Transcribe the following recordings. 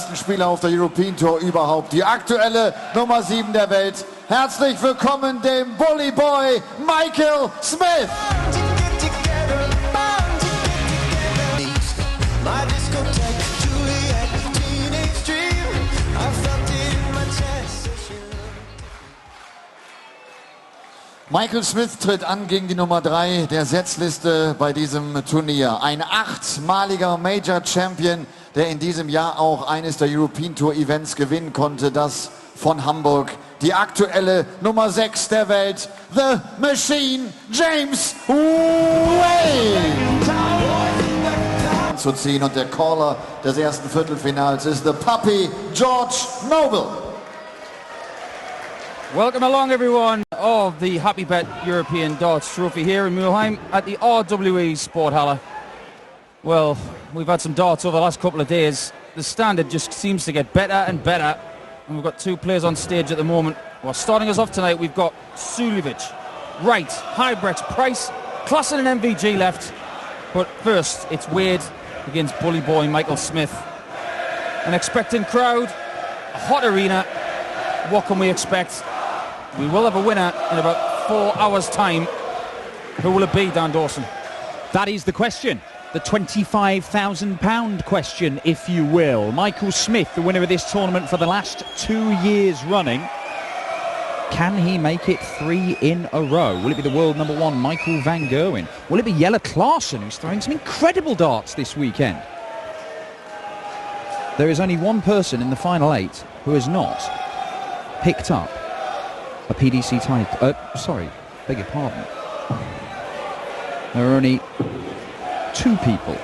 besten Spieler auf der European Tour überhaupt. Die aktuelle Nummer 7 der Welt. Herzlich willkommen dem Bully Boy Michael Smith. Michael Smith tritt an gegen die Nummer 3 der Setzliste bei diesem Turnier. Ein 8-maliger Major Champion, der in diesem Jahr auch eines der European Tour Events gewinnen konnte, das von Hamburg. Die aktuelle Nummer 6 der Welt, The Machine, James Wade. Zu ziehen und der Caller des ersten Viertelfinals ist The Puppy, George Noble. Welcome along everyone of the Happy Bet European Darts Trophy here in Mulheim at the RWE Sporthalle. Well, we've had some darts over the last couple of days. The standard just seems to get better and better. And we've got two players on stage at the moment. Well, starting us off tonight, we've got Suljevic, Wright, Hybrex, Price, Klassen and MVG left. But first, it's Wade against Bully Boy Michael Smith. An expectant crowd, a hot arena. What can we expect? We will have a winner in about 4 hours' time. Who will it be, Dan Dawson? That is the question. The £25,000 question, if you will. Michael Smith, the winner of this tournament for the last 2 years running. Can he make it 3 in a row? Will it be the world number 1, Michael van Gerwen? Will it be Jelle Klaassen, who's throwing some incredible darts this weekend? There is only one person in the final 8 who has not picked up a PDC title. Beg your pardon. There are only 2 people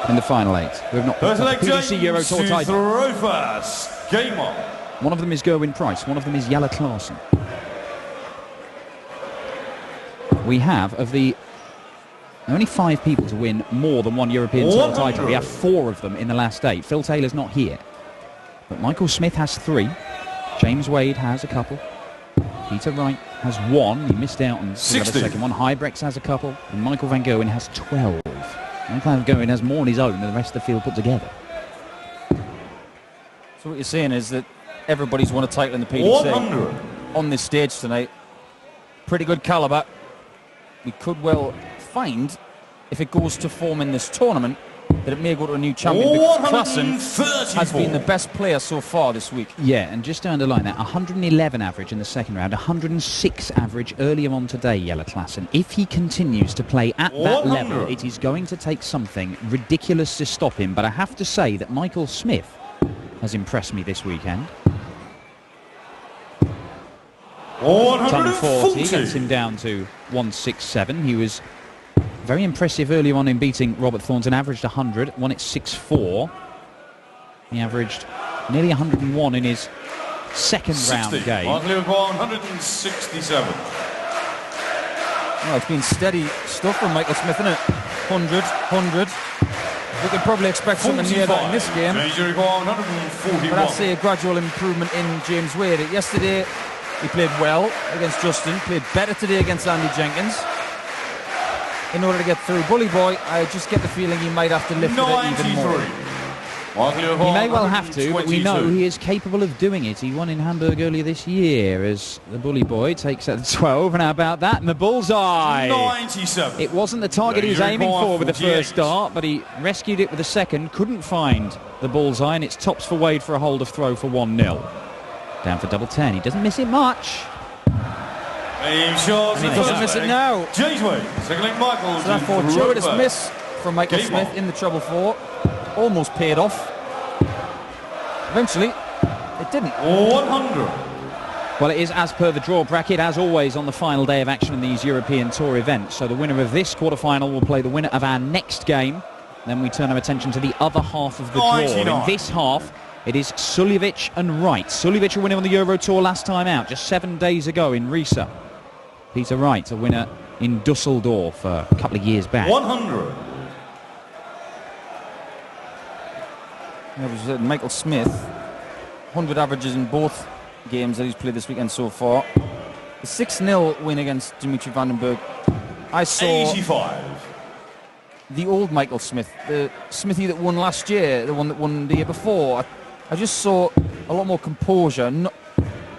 in the final 8 who have not picked up a PDC Euro Tour title. Game on. One of them is Gerwin Price, one of them is Jelle Klaassen. We have, of the only 5 people to win more than 1 European Tour title, we have 4 of them in the last 8. Phil Taylor's not here. But Michael Smith has 3. James Wade has a couple. Peter Wright has 1. He missed out on the second one. Hybrex has a couple. And Michael van Gerwen has 12. Michael van Gerwen has more on his own than the rest of the field put together. So what you're saying is that everybody's won a title in the PDC 100. on this stage tonight. Pretty good calibre. We could well find, if it goes to form in this tournament, that it may go to a new champion, because Klassen has been the best player so far this week. Yeah, and just to underline that, 111 average in the second round, 106 average earlier on today, Jelle Klaassen. If he continues to play at that level, it is going to take something ridiculous to stop him. But I have to say that Michael Smith has impressed me this weekend. 140 gets him down to 167. He was very impressive early on in beating Robert Thornton, averaged 100, won it 6-4. He averaged nearly 101 in his second round game. 167. Well, it's been steady stuff from Michael Smith, isn't it? 100, 100. We could probably expect something near that in this game. But I'd say a gradual improvement in James Wade. Yesterday, he played well against Justin, played better today against Andy Jenkins. In order to get through Bully Boy, I just get the feeling he might have to lift it even more. He may well have to, but we know he is capable of doing it. He won in Hamburg earlier this year as the Bully Boy takes out the 12. And how about that? And the bullseye. 97. It wasn't the target he was aiming for with the first dart, but he rescued it with the second. Couldn't find the bullseye, and it's tops for Wade for a hold of throw for 1-0. Down for double 10. He doesn't miss it much. And he doesn't miss it now. James Wade, second Michael. So that fortuitous miss from Michael Smith in the treble 4 almost paid off. Eventually, it didn't. 100. Well, it is as per the draw bracket, as always on the final day of action in these European Tour events. So the winner of this quarter-final will play the winner of our next game. Then we turn our attention to the other half of the draw. In this half, it is Suljevic and Wright. Suljevic, a winner on the Euro Tour last time out, just 7 days ago in Riesa. Peter Wright, a winner in Dusseldorf a couple of years back. 100. That was Michael Smith. 100 averages in both games that he's played this weekend so far. The 6-0 win against Dimitri Vandenberg. I saw 85. the old Michael Smith, the Smithy that won last year, the one that won the year before. I just saw a lot more composure.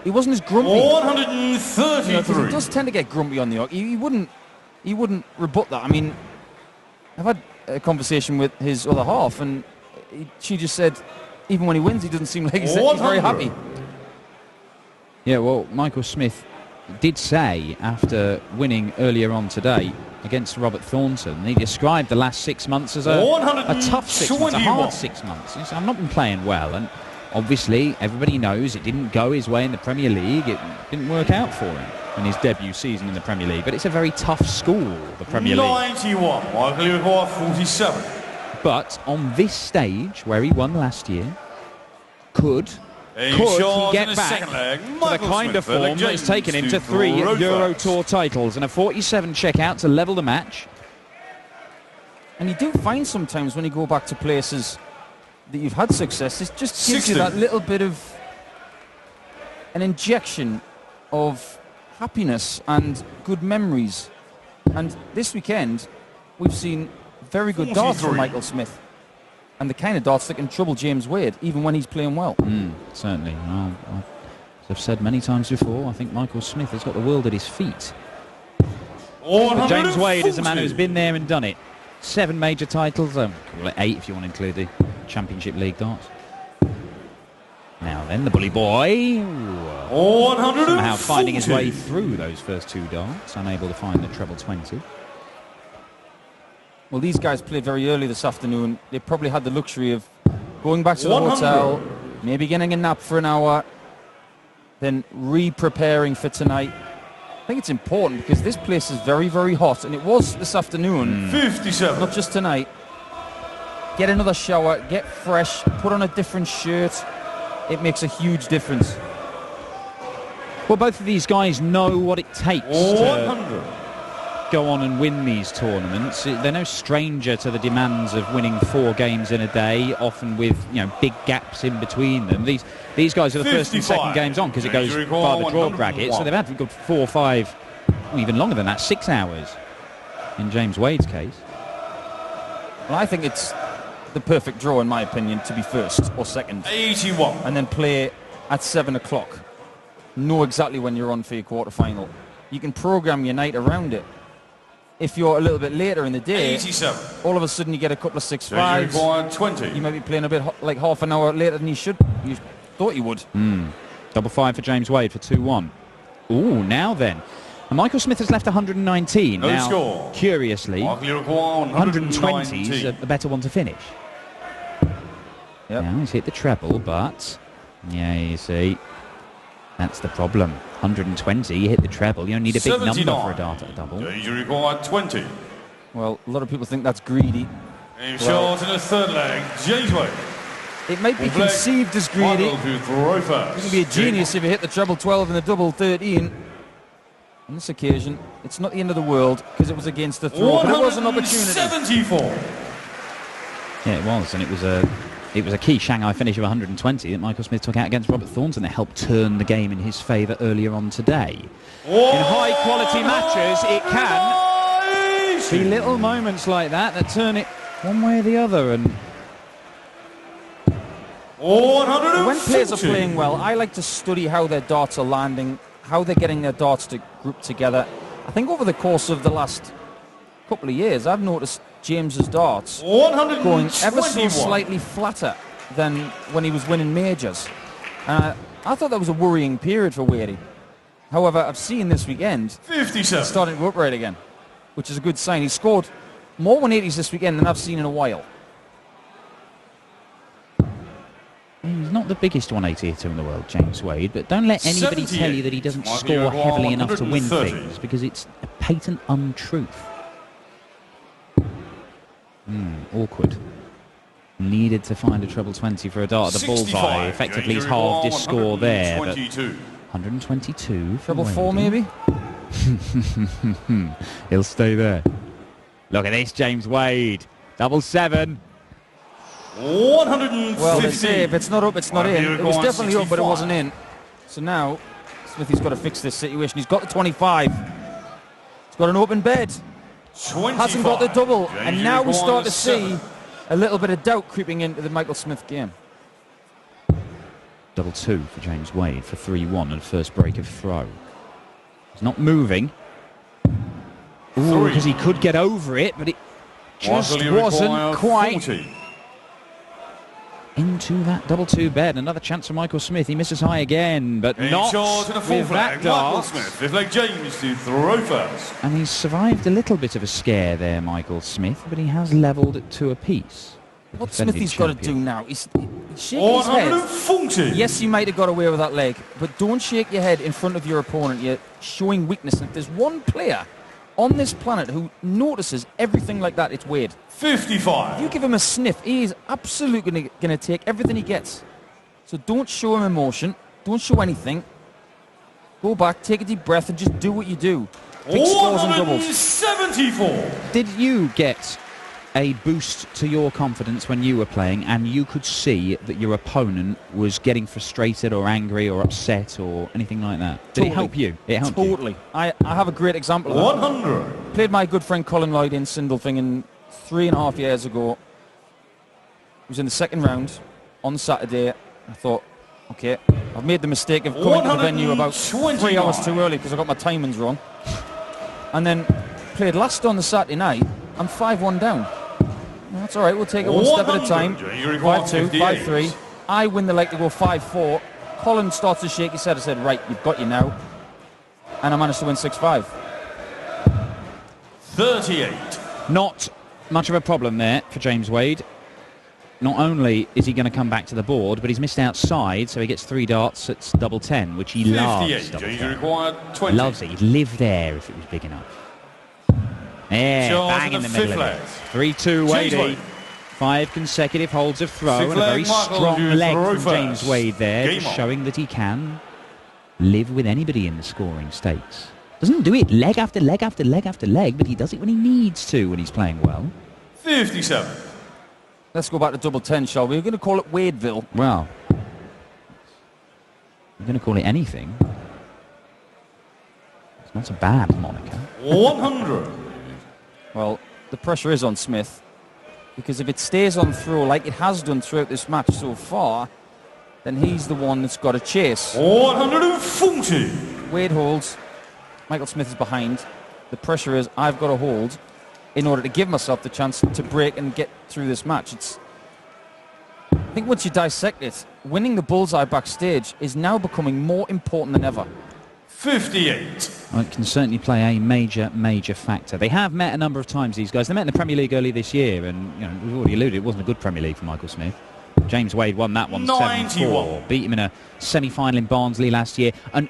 He wasn't as grumpy. 133. 'Cause he does tend to get grumpy on the hook. He wouldn't rebut that. I mean, I've had a conversation with his other half, and she just said, even when he wins, he doesn't seem like he's very happy. Yeah, well, Michael Smith did say after winning earlier on today against Robert Thornton, he described the last 6 months as a tough 6 months, a hard 6 months. He said, I've not been playing well, and obviously everybody knows it didn't go his way in the Premier League. It didn't work out for him in his debut season in the Premier League, but it's a very tough school, the Premier League. 91, Michael, you require 47. But on this stage, where he won last year, could he get back to the kind of form that's taken him to 3 Euro Tour titles and a 47 checkout to level the match? And you do find sometimes when you go back to places that you've had success, it just gives you that little bit of an injection of happiness and good memories. And this weekend, we've seen very good darts from Michael Smith. And the kind of darts that can trouble James Wade, even when he's playing well. Certainly. Well, as I've said many times before, I think Michael Smith has got the world at his feet. But James Wade is a man who's been there and done it. 7 major titles, well, 8 if you want to include the Championship League darts. Now then, the bully boy, somehow finding his way through those first 2 darts, unable to find the treble 20. Well, these guys played very early this afternoon. They probably had the luxury of going back to the hotel, maybe getting a nap for an hour, then re-preparing for tonight. I think it's important because this place is very, very hot, and it was this afternoon. 57. Not just tonight. Get another shower, get fresh, put on a different shirt. It makes a huge difference. Well, both of these guys know what it takes to go on and win these tournaments. They're no stranger to the demands of winning 4 games in a day, often with big gaps in between them. These guys are the first and second games on because it goes by the draw bracket, so they've had good 4 or 5, or even longer than that, 6 hours in James Wade's case. Well, I think it's the perfect draw, in my opinion, to be first or second. 81. And then play at 7 o'clock. Know exactly when you're on for your quarter-final. You can program your night around it. If you're a little bit later in the day, 87. all of a sudden you get a couple of 6-5s. 20. You might be playing a bit like half an hour later than you thought you would. Double 5 for James Wade for 2-1. Ooh, now then. And Michael Smith has left 119. No now, score. Curiously, 120 is a better one to finish. Yep. Now he's hit the treble, but yeah, you see, that's the problem. 120, you hit the treble. You don't need a big number for a dart at a double. You require 20. Well, a lot of people think that's greedy. Short in the third leg, James Wade. It might be conceived as greedy. You can be a genius if you hit the treble 12 and the double 13. On this occasion, it's not the end of the world because it was against the throw, but it was an opportunity. 74. Yeah, it was, and it was a key Shanghai finish of 120 that Michael Smith took out against Robert Thornton that helped turn the game in his favour earlier on today. In high-quality matches, it can be little moments like that turn it one way or the other. And when players are playing well, I like to study how their darts are landing, how they're getting their darts to group together. I think over the course of the last couple of years, I've noticed James's darts going ever so slightly flatter than when he was winning majors. I thought that was a worrying period for Wadey. However, I've seen this weekend 57 starting to upright again, which is a good sign. He scored more 180s this weekend than I've seen in a while. He's not the biggest 180 hitter in the world, James Wade, but don't let anybody tell you that he doesn't score heavily enough to win things, because it's a patent untruth. Awkward. Needed to find a treble 20 for a dart at the bullseye. Effectively, he's halved his score there. But 122. Treble 4, maybe? He'll stay there. Look at this, James Wade. Double 7. 150. Well, they say if it's not up, it's not in. It was definitely up, but it wasn't in. So now, Smithy's got to fix this situation. He's got the 25. He's got an open bed. 25. Hasn't got the double, James and now we start to requires see 7. a little bit of doubt creeping into the Michael Smith game. Double 2 for James Wade for 3-1 and first break of throw. He's not moving. Because he could get over it, but it just Michael, you wasn't require quite 40. into that double 2 bed. Another chance for Michael Smith. He misses high again, but In not charge in a full with flag. that Michael dart. Smith, fifth leg James to throw first. And he's survived a little bit of a scare there, Michael Smith, but he has levelled it to a piece. What Defending Smithy's got to champion. do now is shake his head. 140. Yes, you might have got away with that leg, but don't shake your head in front of your opponent. You're showing weakness. And if there's one player on this planet who notices everything like that, it's Wade. 55. You give him a sniff, he is absolutely going to take everything he gets. So don't show him emotion. Don't show anything. Go back, take a deep breath, and just do what you do. Big scores and doubles. 174. Did you get a boost to your confidence when you were playing and you could see that your opponent was getting frustrated or angry or upset or anything like that? Did it help you? It helped you? Totally. I have a great example of that. 100. Played my good friend Colin Lloyd in Sindelfingen 3.5 years ago. He was in the second round on Saturday. I thought, okay, I've made the mistake of coming to the venue about 3 hours too early because I got my timings wrong. And then played last on the Saturday night. I'm 5-1 down. Well, that's all right. We'll take it one step at a time. 5-2, 5-3. I win the leg to go 5-4. Colin starts to shake his head. I said, right, you've got you now. And I managed to win 6-5. 38. Not much of a problem there for James Wade. Not only is he going to come back to the board, but he's missed outside, so he gets 3 darts at double 10, which he loves. 58. Double James 10. required 20. Loves it. He'd live there if it was big enough. Yeah, Charles bang in in the the middle of fifth it. leg. 3-2 James Wadey. Wade. 5 consecutive holds of throw Sixth and a very leg, Michael, strong you leg throw from James first. Wade there, Game just on. showing that he can live with anybody in the scoring stakes. Doesn't do it leg after leg after leg after leg, but he does it when he needs to when he's playing well. 57. Let's go back to double 10, shall we? We're going to call it Wadeville. Well, I'm going to call it anything. It's not a bad moniker. 100. Well, the pressure is on Smith, because if it stays on throw like it has done throughout this match so far, then he's the one that's got to chase. 140. Wade holds, Michael Smith is behind. The pressure is I've got to hold in order to give myself the chance to break and get through this match. I think once you dissect it, winning the bullseye backstage is now becoming more important than ever. 58. Well, it can certainly play a major factor. They have met a number of times, these guys. They met in the Premier League early this year, and you know, we've already alluded, it wasn't a good Premier League for Michael Smith. James Wade won that one 7-4. Beat him in a semi-final in Barnsley last year. And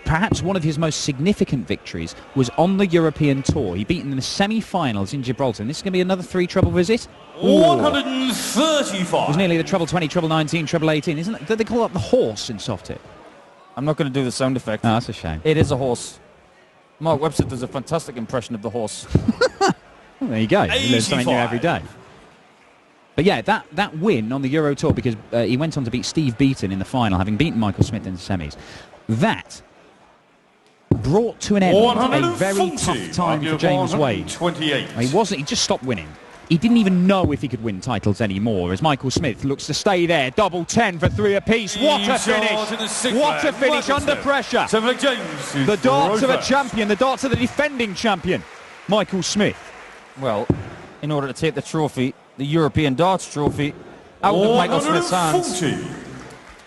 perhaps one of his most significant victories was on the European Tour. He beat him in the semi-finals in Gibraltar. And this is going to be another 3 treble visit. 135. It was nearly the treble 20, treble 19, treble 18, isn't it? They call that the horse in soft tip. I'm not going to do the sound effect. Oh, that's a shame. It is a horse. Mark Webster does a fantastic impression of the horse. Well, there you go. You learn something new 85. every day. But yeah, that win on the Euro Tour, because he went on to beat Steve Beaton in the final, having beaten Michael Smith in the semis. That brought to an end a very tough time for James Wade. 28. He just stopped winning. He didn't even know if he could win titles anymore, as Michael Smith looks to stay there. Double 10 for 3 apiece. What a finish! What a finish under pressure! The darts of a champion, the darts of the defending champion, Michael Smith. Well, in order to take the trophy, the European Darts Trophy, out of Michael Smith's hands,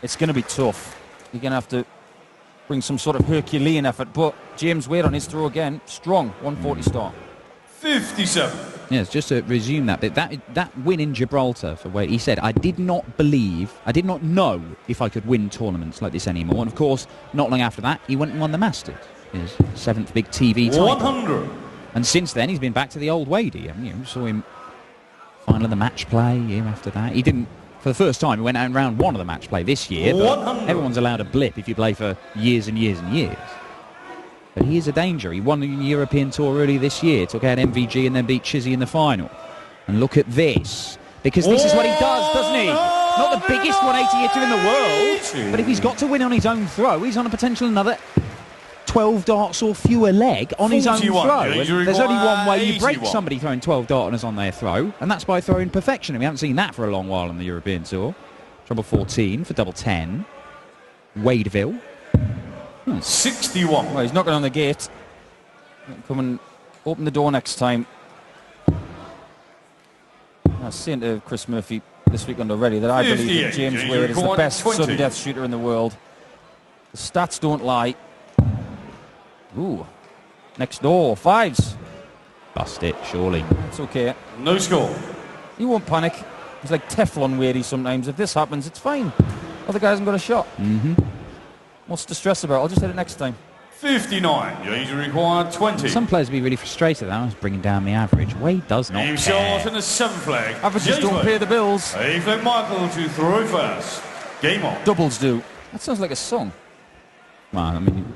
it's going to be tough. You're going to have to bring some sort of Herculean effort, but James Wade on his throw again, strong, 140 start. 57. Yes, just to resume that bit, that win in Gibraltar for Wade, he said, I did not know if I could win tournaments like this anymore. And of course, not long after that, he went and won the Masters, his 7th big TV title. 100. And since then, he's been back to the old Wadey. I mean, you saw him final of the match play year after that. He didn't, for the first time, he went out in round 1 of the match play this year. But everyone's allowed a blip if you play for years and years and years. But he is a danger. He won the European Tour early this year, took out MVG and then beat Chizzy in the final. And look at this. Because this is what he does, doesn't he? Not the biggest 180 hitter in the world, but if he's got to win on his own throw, he's on a potential another 12 darts or fewer leg on his own 41. throw. You And there's only one way you 81. break somebody throwing 12 darters on their throw, and that's by throwing perfection. And we haven't seen that for a long while on the European Tour. Treble 14 for double 10. Wadeville. 61. Well, he's knocking on the gate. Come and open the door next time. I was saying to Chris Murphy this weekend already that I believe that James Wade is the best sudden death shooter in the world. The stats don't lie. Ooh. Next door. 5s. Bust it, surely. It's okay. No score. He won't panic. He's like Teflon Wadey sometimes. If this happens, it's fine. Other guy hasn't got a shot. What's the stress about? I'll just hit it next time. 59. Your injury required 20. Some players would be really frustrated that I was bringing down the average. Wade does not Team care. shot and a 7 flag. Averages don't pay the bills. A flag Michael to throw first. Game on. Doubles do. That sounds like a song. Well, I mean,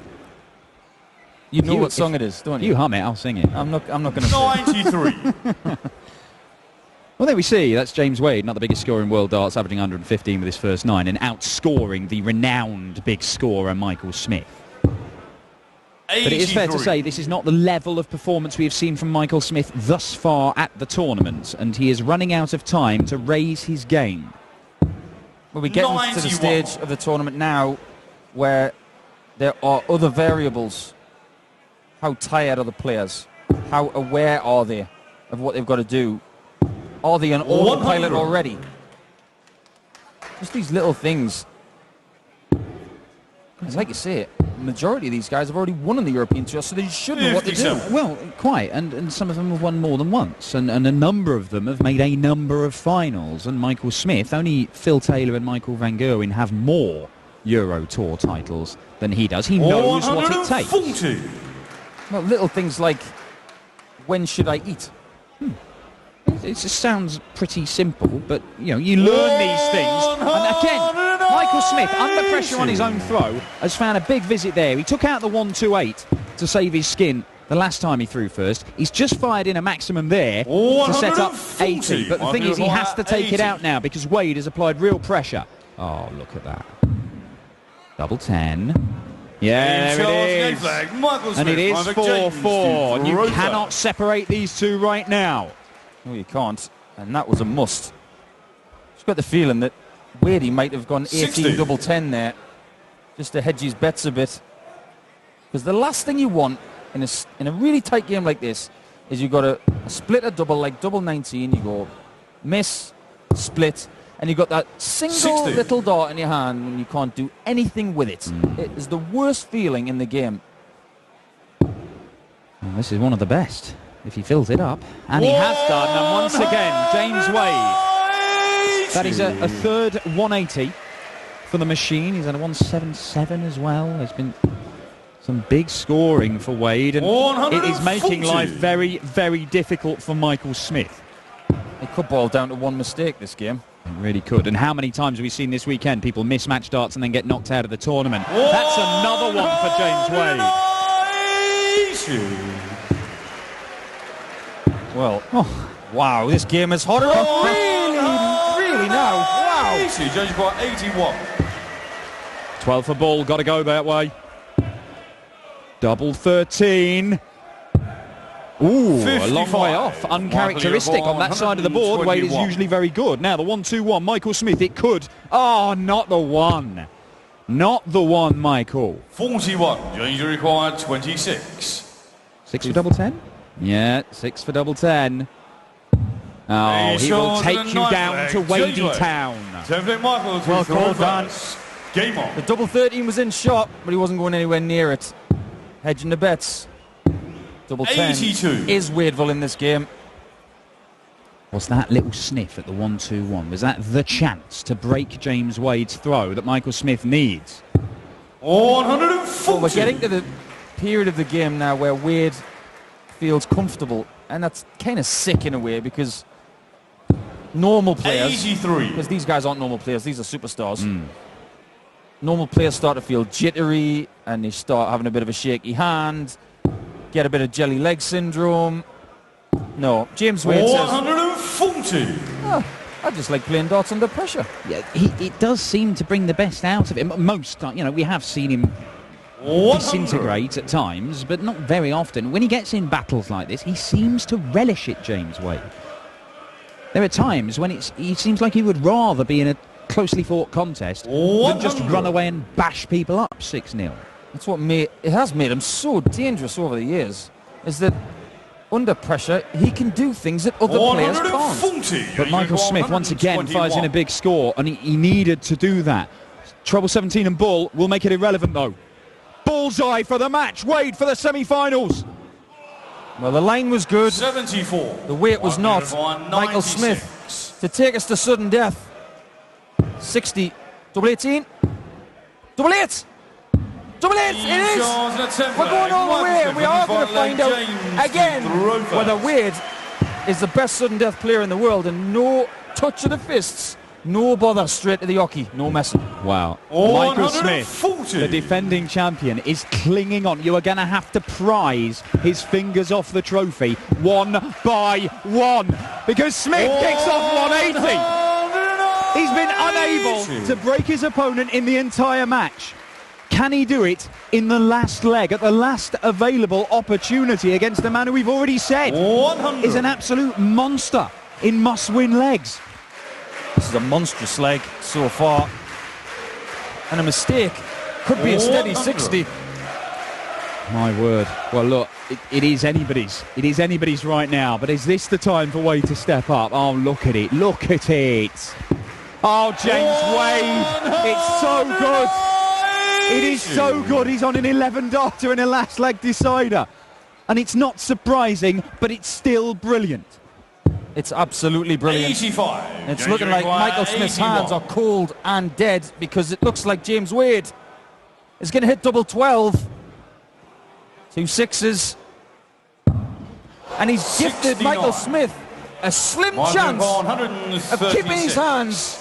You know You- what song it is, don't you? you hum it, I'll sing it. I'm not going to say. 93. Well, there we see. That's James Wade, not the biggest scorer in world darts, averaging 115 with his first 9 and outscoring the renowned big scorer Michael Smith. 83. But it is fair to say this is not the level of performance we have seen from Michael Smith thus far at the tournament, and he is running out of time to raise his game. Well, we're getting to the 91. stage of the tournament now where there are other variables. How tired are the players? How aware are they of what they've got to do? Are they on autopilot 100. already? Just these little things. It's like you say, the majority of these guys have already won on the European Tour, so they should know what to do. 57. Well, quite, and some of them have won more than once, and a number of them have made a number of finals, and Michael Smith, only Phil Taylor and Michael Van Gerwen have more Euro Tour titles than he does. He knows what it takes. 140. Well, little things like, when should I eat? It just sounds pretty simple, but you know, you learn these things. And again, Michael Smith, under pressure on his own throw, has found a big visit there. He took out the 128 to save his skin the last time he threw first. He's just fired in a maximum there to set up 80. But the thing is, he has to take it out now because Wade has applied real pressure. Oh, look at that. Double 10. Yeah, there it is. And it is 4-4. And you cannot separate these two right now. No, you can't. And that was a must. Just got the feeling that Wadey might have gone 18 60. double 10 there, just to hedge his bets a bit. Because the last thing you want in a really tight game like this is you got a split a double like double 19. You go miss, split, and you got that single 60. little dart in your hand and you can't do anything with it. It is the worst feeling in the game. Well, this is one of the best. If he fills it up, and he has done, and once again, James Wade. That is a third 180 for the machine. He's had a 177 as well. There's been some big scoring for Wade, and it is making life very, very difficult for Michael Smith. It could boil down to one mistake this game. It really could. And how many times have we seen this weekend people miss match darts and then get knocked out of the tournament? That's another one for James Wade. Well, wow, this game is hotter up. Really now. Wow. Judged by 81. 12 for ball, got to go that way. Double 13. Ooh, a long 55. way off. Uncharacteristic on that side of the board. Wade is 121. usually very good. Now the 1-2-1, Michael Smith, it could. Oh, not the one. Not the one, Michael. 41. Your injury required 26. 6 for double 10? Yeah, 6 for double 10. Oh, he will take you down to Wadey Town. Template Michael to Well throw called, Dan. first. Game on. The double 13 was in shot, but he wasn't going anywhere near it. Hedging the bets. Double 10 82. is Wadeville in this game. Was that little sniff at the 1-2-1? Was that the chance to break James Wade's throw that Michael Smith needs? 140. Well, we're getting to the period of the game now where Wade feels comfortable, and that's kind of sick in a way because normal players, 83. because these guys aren't normal players, these are superstars. Normal players start to feel jittery and they start having a bit of a shaky hand, get a bit of jelly leg syndrome. No, James Wade says, 140. I just like playing darts under pressure. Yeah, it does seem to bring the best out of him. Most, we have seen him disintegrate at times, but not very often. When he gets in battles like this, he seems to relish it, James Wade. There are times when he seems like he would rather be in a closely fought contest than just run away and bash people up 6-0. That's what has made him so dangerous over the years, is that under pressure he can do things that other players can't. But Michael Smith once again fires in a big score, and he needed to do that. Treble 17 and Bull will make it irrelevant though. Bullseye for the match, Wade for the semi-finals. Well, the line was good. 74. The weight was not. Michael Smith to take us to sudden death. 60. Double 18. Double 8. Double 8. It is. We're going all the way, and we are going to find out again whether Wade is the best sudden death player in the world, and no touch of the fists. No bother, straight to the hockey, no messing. Wow. Michael Smith, the defending champion, is clinging on. You are going to have to prise his fingers off the trophy one by one, because Smith kicks off 180. He's been unable to break his opponent in the entire match. Can he do it in the last leg, at the last available opportunity against the man who we've already said is an absolute monster in must-win legs? This is a monstrous leg so far, and a mistake could be a steady 60. My word. Well, look, it is anybody's. It is anybody's right now, but is this the time for Wade to step up? Oh, look at it. Look at it. Oh, James Wade. It's so good. It is so good. He's on an 11-darter in a last leg decider. And it's not surprising, but it's still brilliant. It's absolutely brilliant. 85. It's looking like Michael Smith's hands are cold and dead, because it looks like James Wade is going to hit double 12. 2 6s. And he's gifted Michael Smith a slim chance of keeping his hands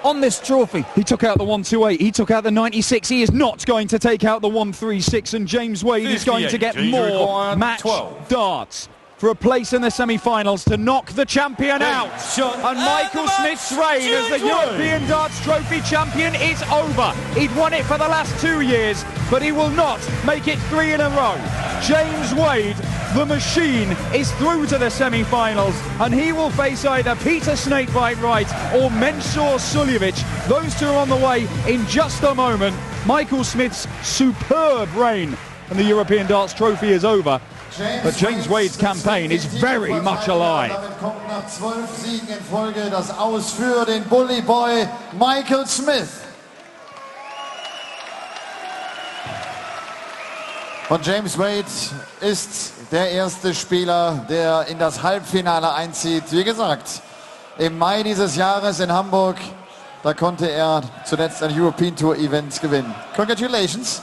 on this trophy. He took out the 128, he took out the 96, he is not going to take out the 136, and James Wade is going to get more match darts for a place in the semi-finals to knock the champion out. And Michael Smith's reign as the European Darts Trophy champion is over. He'd won it for the last 2 years, but he will not make it 3 in a row. James Wade, the machine, is through to the semi-finals, and he will face either Peter Snakebite Wright or Mensur Suljovic. Those two are on the way in just a moment. Michael Smith's superb reign and the European Darts Trophy is over. But James Wade's campaign is very much alive. Damit kommt nach 12 Siegen in Folge das Aus für den Bully Boy Michael Smith. Und James Wade ist der erste Spieler, der in das Halbfinale einzieht. Wie gesagt, im Mai dieses Jahres in Hamburg, da konnte er zuletzt ein European Tour Event gewinnen. Congratulations.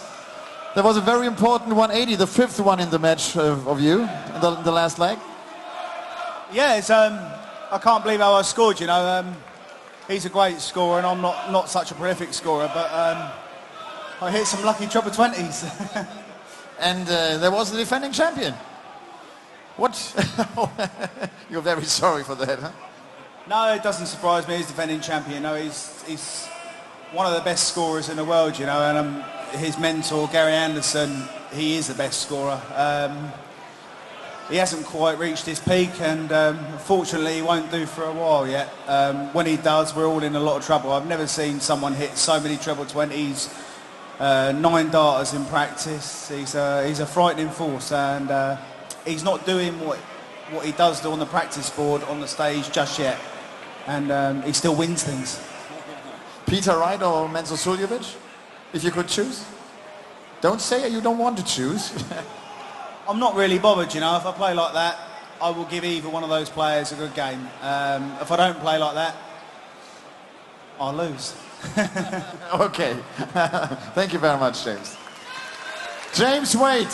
That was a very important 180, the 5th one in the match of you, in the last leg. Yeah, it's, I can't believe how I scored, you know. He's a great scorer, and I'm not such a prolific scorer, but I hit some lucky treble 20s. And there was the defending champion. What? You're very sorry for that, huh? No, it doesn't surprise me. He's defending champion. No, he's one of the best scorers in the world, you know, and his mentor, Gary Anderson, he is the best scorer. He hasn't quite reached his peak, and fortunately he won't do for a while yet. When he does, we're all in a lot of trouble. I've never seen someone hit so many treble 20s, 9 darters in practice. He's a frightening force, and he's not doing what he does do on the practice board on the stage just yet, and he still wins things. Peter Wright or Mensur Suljovic, if you could choose? Don't say you don't want to choose. I'm not really bothered, you know. If I play like that, I will give either one of those players a good game. If I don't play like that, I'll lose. Okay. Thank you very much, James. James Wade.